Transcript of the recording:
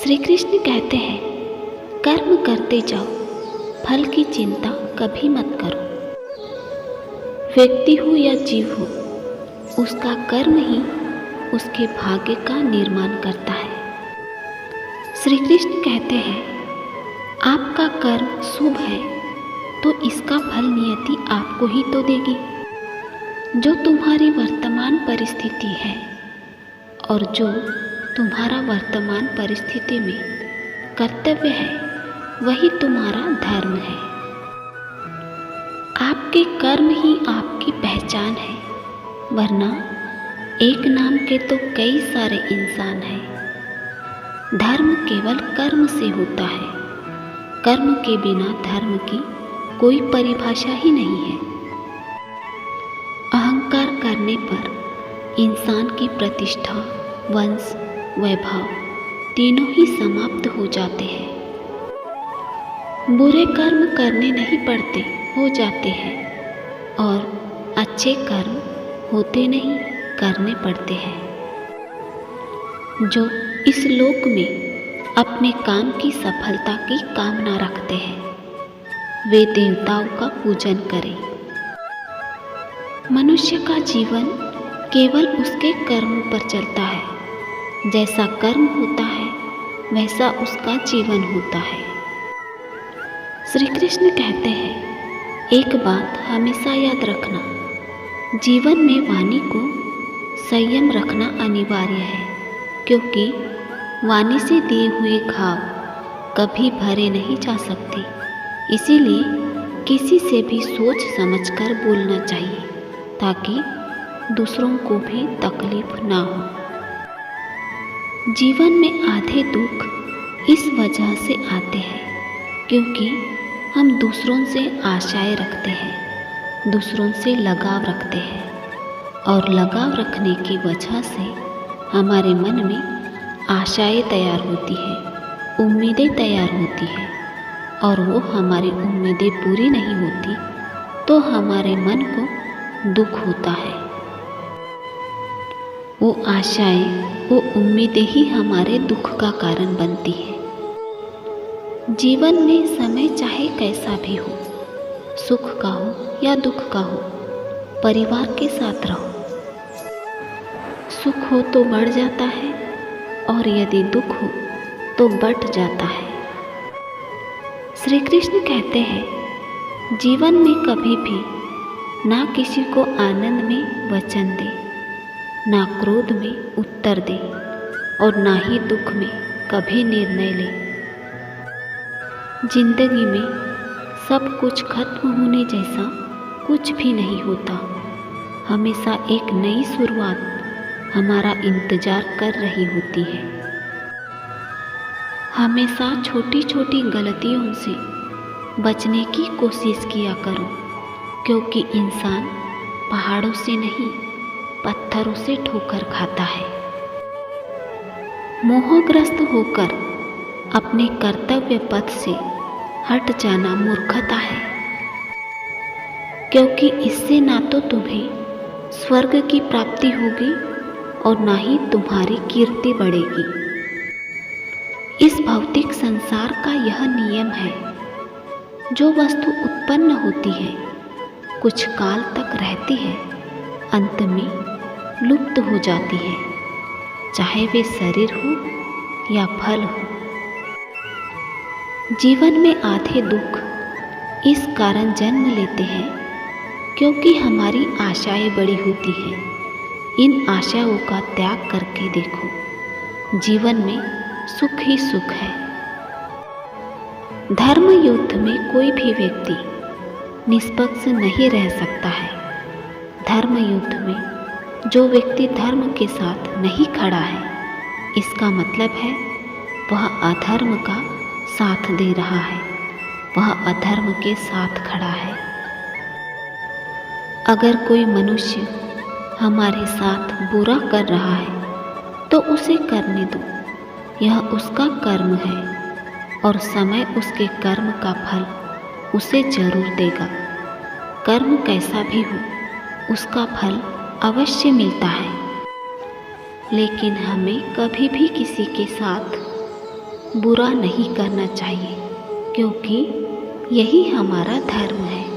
श्री कृष्ण कहते हैं, कर्म करते जाओ, फल की चिंता कभी मत करो। व्यक्ति हो या जीव हो, उसका कर्म ही उसके भाग्य का निर्माण करता है। श्री कृष्ण कहते हैं, आपका कर्म शुभ है तो इसका फल नियति आपको ही तो देगी। जो तुम्हारी वर्तमान परिस्थिति है और जो तुम्हारा वर्तमान परिस्थिति में कर्तव्य है, वही तुम्हारा धर्म है। आपके कर्म ही आपकी पहचान है, वरना एक नाम के तो कई सारे इंसान हैं। धर्म केवल कर्म से होता है। कर्म के बिना धर्म की कोई परिभाषा ही नहीं है। अहंकार करने पर इंसान की प्रतिष्ठा, वंश, वैभव तीनों ही समाप्त हो जाते हैं। बुरे कर्म करने नहीं पड़ते, हो जाते हैं, और अच्छे कर्म होते नहीं, करने पड़ते हैं। जो इस लोक में अपने काम की सफलता की कामना रखते हैं, वे देवताओं का पूजन करें। मनुष्य का जीवन केवल उसके कर्म पर चलता है। जैसा कर्म होता है, वैसा उसका जीवन होता है। श्री कृष्ण कहते हैं, एक बात हमेशा याद रखना, जीवन में वाणी को संयम रखना अनिवार्य है, क्योंकि वाणी से दिए हुए घाव कभी भरे नहीं जा सकते। इसीलिए किसी से भी सोच समझकर बोलना चाहिए, ताकि दूसरों को भी तकलीफ ना हो। जीवन में आधे दुख इस वजह से आते हैं क्योंकि हम दूसरों से आशाएं रखते हैं, दूसरों से लगाव रखते हैं, और लगाव रखने की वजह से हमारे मन में आशाएं तैयार होती हैं, उम्मीदें तैयार होती हैं, और वो हमारी उम्मीदें पूरी नहीं होती तो हमारे मन को दुख होता है। वो आशाएं, वो उम्मीदें ही हमारे दुख का कारण बनती है। जीवन में समय चाहे कैसा भी हो, सुख का हो या दुख का हो, परिवार के साथ रहो। सुख हो तो बढ़ जाता है, और यदि दुख हो तो बट जाता है। श्री कृष्ण कहते हैं, जीवन में कभी भी ना किसी को आनंद में वचन दे, ना क्रोध में उत्तर दे, और ना ही दुख में कभी निर्णय ले। जिंदगी में सब कुछ खत्म होने जैसा कुछ भी नहीं होता। हमेशा एक नई शुरुआत हमारा इंतजार कर रही होती है। हमेशा छोटी छोटी गलतियों से बचने की कोशिश किया करो, क्योंकि इंसान पहाड़ों से नहीं, पत्थरों से ठोकर खाता है। मोहग्रस्त होकर अपने कर्तव्य पथ से हट जाना मूर्खता है, क्योंकि इससे ना तो तुम्हें स्वर्ग की प्राप्ति होगी और ना ही तुम्हारी कीर्ति बढ़ेगी। इस भौतिक संसार का यह नियम है, जो वस्तु उत्पन्न होती है, कुछ काल तक रहती है, अंत में लुप्त हो जाती है, चाहे वे शरीर हो या फल हो। जीवन में आधे दुख इस कारण जन्म लेते हैं क्योंकि हमारी आशाएं बड़ी होती हैं। इन आशाओं का त्याग करके देखो, जीवन में सुख ही सुख है। धर्म युद्ध में कोई भी व्यक्ति निष्पक्ष नहीं रह सकता है। धर्म युद्ध में जो व्यक्ति धर्म के साथ नहीं खड़ा है, इसका मतलब है वह अधर्म का साथ दे रहा है, वह अधर्म के साथ खड़ा है। अगर कोई मनुष्य हमारे साथ बुरा कर रहा है तो उसे करने दो, यह उसका कर्म है, और समय उसके कर्म का फल उसे जरूर देगा। कर्म कैसा भी हो, उसका फल अवश्य मिलता है। लेकिन हमें कभी भी किसी के साथ बुरा नहीं करना चाहिए, क्योंकि यही हमारा धर्म है।